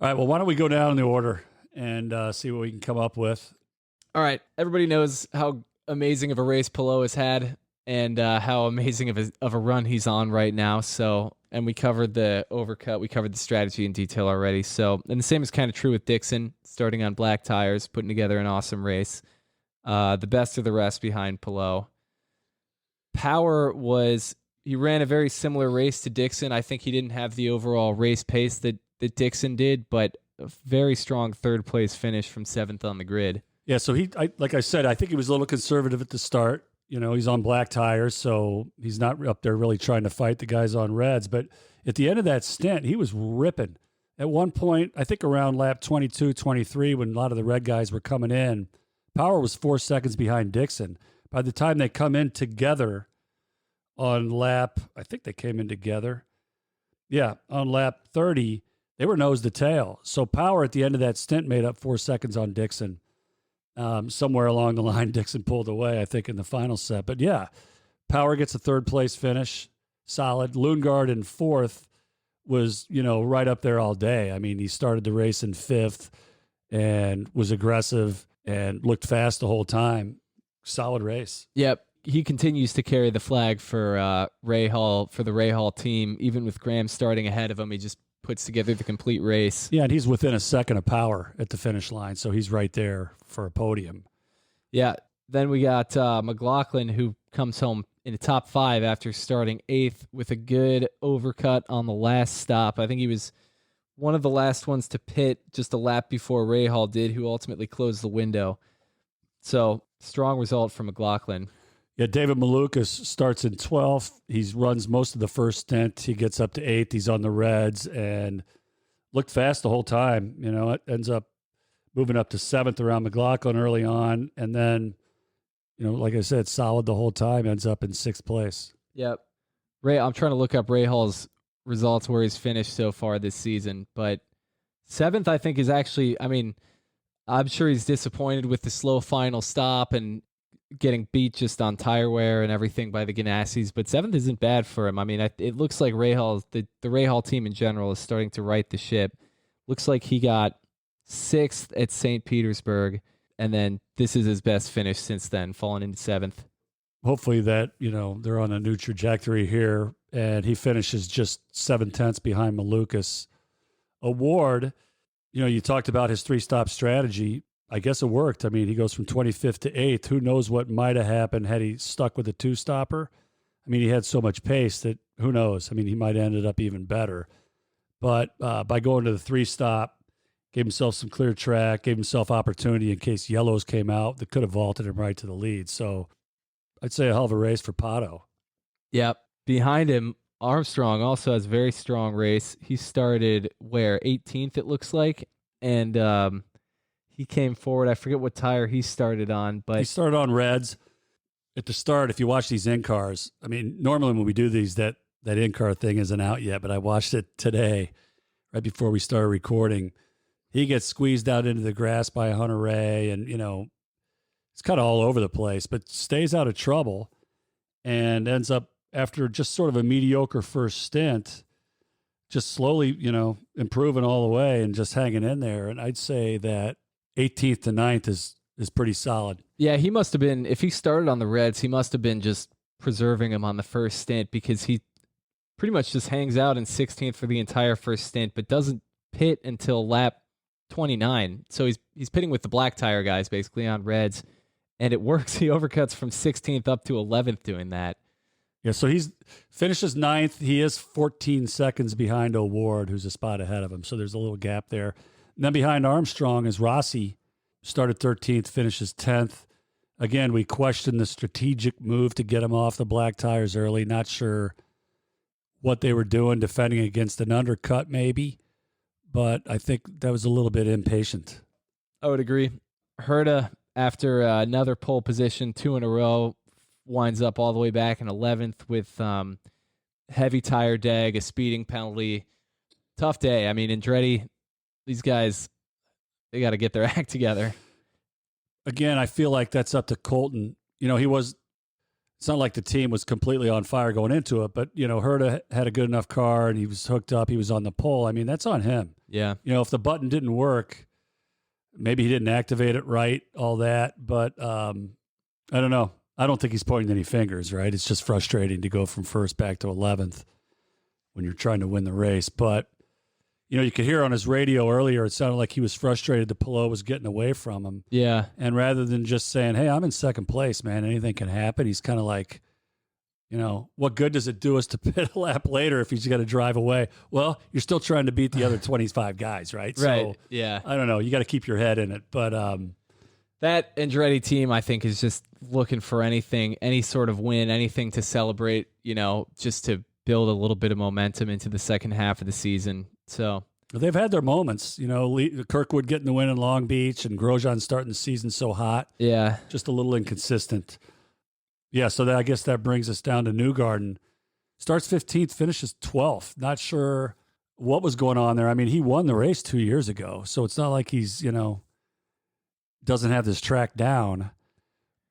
All right, well, why don't we go down in the order and see what we can come up with. All right. Everybody knows how amazing of a race Palou has had and how amazing of a run he's on right now. So, and we covered the overcut. We covered the strategy in detail already. So, and the same is kind of true with Dixon, starting on black tires, putting together an awesome race. The best of the rest behind Palou. Power he ran a very similar race to Dixon. I think he didn't have the overall race pace that Dixon did, but a very strong third place finish from 7th on the grid. Yeah, so like I said, I think he was a little conservative at the start. You know, he's on black tires, so he's not up there really trying to fight the guys on reds. But at the end of that stint, he was ripping. At one point, I think around lap 22, 23, when a lot of the red guys were coming in, Power was 4 seconds behind Dixon. By the time they come in together on lap, I think they came in together. Yeah, on lap 30, they were nose to tail. So Power at the end of that stint made up 4 seconds on Dixon. Somewhere along the line, Dixon pulled away, I think, in the final set. But yeah, Power gets a third place finish, solid. Lundgaard in 4th was, right up there all day. I mean, he started the race in 5th and was aggressive and looked fast the whole time. Solid race. Yep. He continues to carry the flag for for the Rahal team. Even with Graham starting ahead of him, he just puts together the complete race. Yeah, and he's within a second of Power at the finish line, so he's right there for a podium. Yeah, then we got McLaughlin, who comes home in the top 5 after starting 8th with a good overcut on the last stop. I think he was one of the last ones to pit just a lap before Rahal did, who ultimately closed the window. So, strong result for McLaughlin. Yeah, David Malukas starts in 12th. He runs most of the first stint. He gets up to 8th. He's on the reds and looked fast the whole time. It ends up moving up to 7th around McLaughlin early on. And then, like I said, solid the whole time, ends up in 6th place. Yep. I'm trying to look up Rahal's results where he's finished so far this season. But 7th, I think, is actually, I'm sure he's disappointed with the slow final stop and getting beat just on tire wear and everything by the Ganassis, but 7th isn't bad for him. It looks like the Rahal team in general is starting to right the ship. Looks like he got 6th at St. Petersburg, and then this is his best finish since then, falling into 7th. Hopefully that, they're on a new trajectory here, and he finishes just 7/10 behind Malukas. Award, you talked about his 3-stop strategy. I guess it worked. He goes from 25th to 8th. Who knows what might have happened had he stuck with a 2-stopper? He had so much pace that who knows? He might have ended up even better. But by going to the 3-stop, gave himself some clear track, gave himself opportunity in case yellows came out that could have vaulted him right to the lead. So I'd say a hell of a race for Pato. Yep. Behind him, Armstrong also has a very strong race. He started 18th it looks like, and he came forward. I forget what tire he started on, but he started on reds. At the start, if you watch these in-cars, normally when we do these, that in-car thing isn't out yet, but I watched it today, right before we started recording. He gets squeezed out into the grass by Hunter-Reay, and, it's kind of all over the place, but stays out of trouble and ends up, after just sort of a mediocre first stint, just slowly, improving all the way and just hanging in there. And I'd say that 18th to 9th is pretty solid. Yeah, he must have been, if he started on the reds, he must have been just preserving him on the first stint, because he pretty much just hangs out in 16th for the entire first stint, but doesn't pit until lap 29. So he's pitting with the black tire guys basically on reds, and it works. He overcuts from 16th up to 11th doing that. Yeah, so he's finishes 9th. He is 14 seconds behind O'Ward, who's a spot ahead of him. So there's a little gap there. And then behind Armstrong is Rossi, started 13th, finishes 10th. Again, we questioned the strategic move to get him off the black tires early. Not sure what they were doing, defending against an undercut maybe, but I think that was a little bit impatient. I would agree. Herta, after another pole position, 2 in a row, winds up all the way back in 11th with heavy tire drag, a speeding penalty. Tough day. Andretti, these guys, they got to get their act together. Again, I feel like that's up to Colton. He was it's not like the team was completely on fire going into it, but, you know, Herta had a good enough car and he was hooked up. He was on the pole. I mean, that's on him. Yeah. You know, if the button didn't work, maybe he didn't activate it right, all that. But I don't know. I don't think he's pointing any fingers, right? It's just frustrating to go from first back to 11th when you're trying to win the race. But, you know, you could hear on his radio earlier, it sounded like he was frustrated the Palou was getting away from him. Yeah. And rather than just saying, hey, I'm in second place, man, anything can happen, he's kind of like, you know, what good does it do us to pit a lap later if he's got to drive away? Well, you're still trying to beat the other 25 guys, right? Right. So, yeah. I don't know. You got to keep your head in it. But that Andretti team, I think, is just looking for anything, any sort of win, anything to celebrate, you know, just to build a little bit of momentum into the second half of the season. So they've had their moments, you know, Kirkwood getting the win in Long Beach and Grosjean starting the season so hot. Yeah. Just a little inconsistent. Yeah, so I guess that brings us down to Newgarden. Starts 15th, finishes 12th. Not sure what was going on there. I mean, he won the race 2 years ago, so it's not like he's, you know, doesn't have this track down.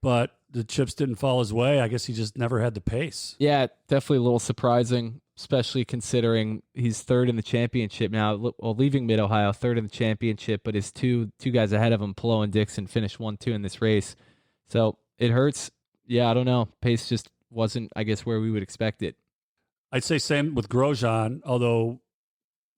But the chips didn't fall his way. I guess he just never had the pace. Yeah, definitely a little surprising, especially considering he's third in the championship now. Well, leaving Mid-Ohio, third in the championship, but his two guys ahead of him, Palou and Dixon, finished 1-2 in this race. So it hurts. Yeah, I don't know. Pace just wasn't, I guess, where we would expect it. I'd say same with Grosjean, although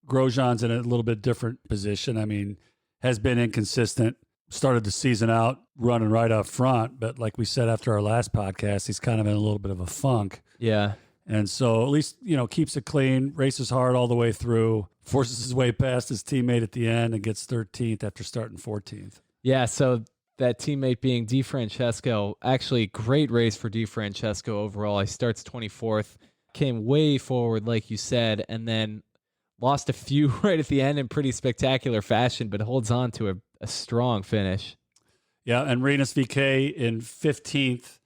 Grosjean's in a little bit different position. I mean, has been inconsistent. Started the season out running right up front, but like we said after our last podcast, he's kind of in a little bit of a funk. Yeah. And so at least, you know, keeps it clean, races hard all the way through, forces his way past his teammate at the end and gets 13th after starting 14th. Yeah, so that teammate being DeFrancesco, actually great race for DeFrancesco overall. He starts 24th, came way forward, like you said, and then lost a few right at the end in pretty spectacular fashion, but holds on to a strong finish. Yeah, and Rinus VK in 15th,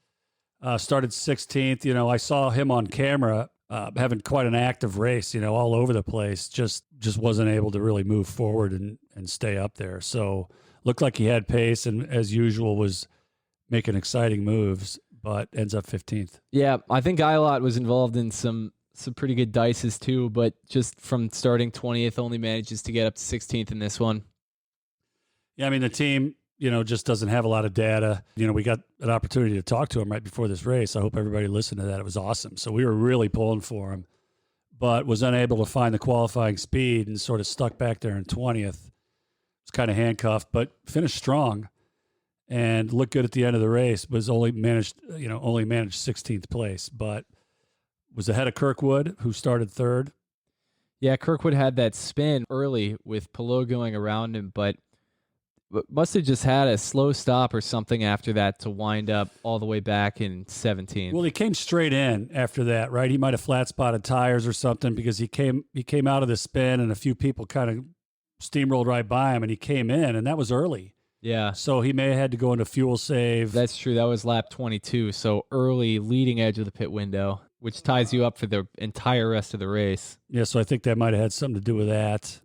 started 16th. You know, I saw him on camera having quite an active race, you know, all over the place, just wasn't able to really move forward and stay up there. So looked like he had pace and, as usual, was making exciting moves, but ends up 15th. Yeah, I think Eilot was involved in some pretty good dices too, but just from starting 20th, only manages to get up to 16th in this one. Yeah, I mean, the team, you know, just doesn't have a lot of data. You know, we got an opportunity to talk to him right before this race. I hope everybody listened to that. It was awesome. So we were really pulling for him, but was unable to find the qualifying speed and sort of stuck back there in 20th. Was kind of handcuffed, but finished strong and looked good at the end of the race. Was only managed 16th place, but was ahead of Kirkwood, who started third. Yeah, Kirkwood had that spin early with Palou going around him, but must have just had a slow stop or something after that to wind up all the way back in 17th. Well, he came straight in after that, right? He might have flat spotted tires or something because he came out of the spin and a few people kind of steamrolled right by him and he came in, and that was early. Yeah. So he may have had to go into fuel save. That's true. That was lap 22. So early, leading edge of the pit window, which ties you up for the entire rest of the race. Yeah, so I think that might have had something to do with that.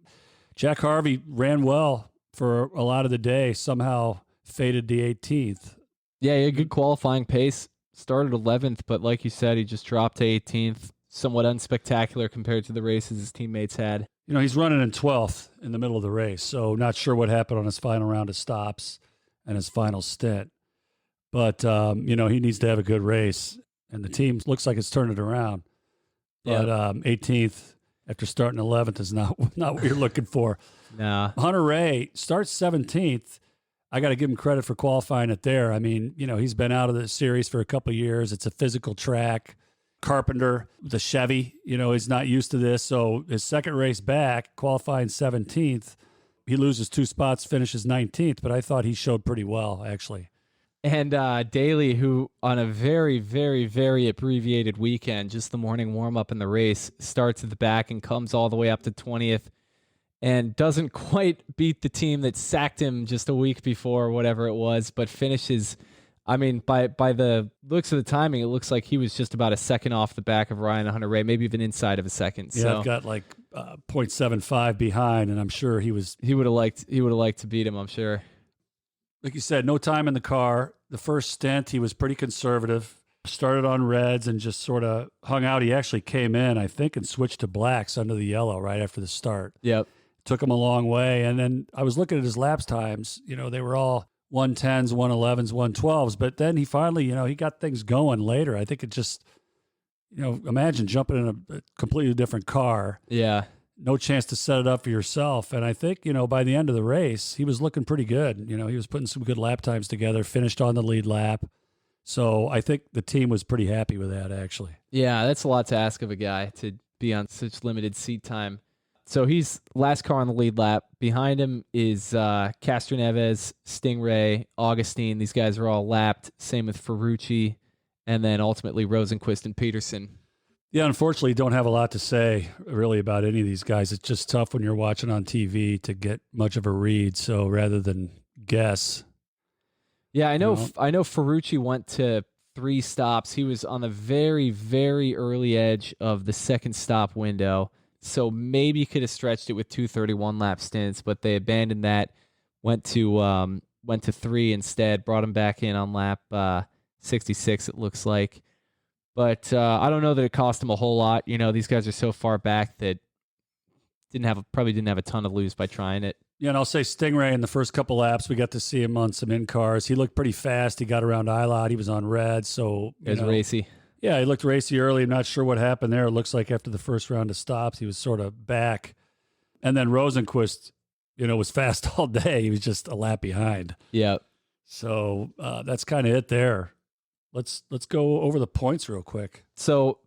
Jack Harvey ran well for a lot of the day, somehow faded to 18th. Yeah, he had good qualifying pace. Started 11th, but like you said, he just dropped to 18th. Somewhat unspectacular compared to the races his teammates had. You know, he's running in 12th in the middle of the race, so not sure what happened on his final round of stops and his final stint. But, you know, he needs to have a good race, and the team looks like it's turning it around. But 18th after starting 11th is not what you're looking for. Nah. Hunter Ray starts 17th. I got to give him credit for qualifying it there. I mean, you know, he's been out of the series for a couple of years. It's a physical track. Carpenter, the Chevy, you know, is not used to this. So his second race back, qualifying 17th, he loses 2 spots, finishes 19th. But I thought he showed pretty well, actually. And Daly, who on a very, very, very abbreviated weekend, just the morning warm-up in the race, starts at the back and comes all the way up to 20th and doesn't quite beat the team that sacked him just a week before, whatever it was, but finishes, I mean, by the looks of the timing, it looks like he was just about a second off the back of Ryan Hunter Ray, maybe even inside of a second. Yeah, so I've got like 0.75 behind, and I'm sure he would have liked to beat him, I'm sure. Like you said, no time in the car. The first stint, he was pretty conservative. Started on reds and just sort of hung out. He actually came in, I think, and switched to blacks under the yellow right after the start. Yep. Took him a long way. And then I was looking at his laps times. They were all 110s, 111s, 112s. But then he finally, he got things going later. I think it just, imagine jumping in a completely different car. Yeah. No chance to set it up for yourself. And I think, by the end of the race, he was looking pretty good. He was putting some good lap times together, finished on the lead lap. So I think the team was pretty happy with that, actually. Yeah, that's a lot to ask of a guy to be on such limited seat time. So he's last car on the lead lap. Behind him is Castroneves, Stingray, Augustine. These guys are all lapped. Same with Ferrucci, and then ultimately Rosenqvist and Peterson. Yeah, unfortunately, you don't have a lot to say really about any of these guys. It's just tough when you're watching on TV to get much of a read. So rather than guess. Yeah, I know Ferrucci went to 3 stops. He was on the very, very early edge of the second stop window. So maybe you could have stretched it with 2:31 lap stints, but they abandoned that, went to 3 instead, brought him back in on lap 66, it looks like. But I don't know that it cost him a whole lot. These guys are so far back that probably didn't have a ton to lose by trying it. Yeah, and I'll say Stingray in the first couple laps, we got to see him on some in-cars. He looked pretty fast. He got around Ilott. He was on red, so... It was racy. Yeah, he looked racy early. I'm not sure what happened there. It looks like after the first round of stops, he was sort of back. And then Rosenqvist, was fast all day. He was just a lap behind. Yeah. So that's kind of it there. Let's go over the points real quick. So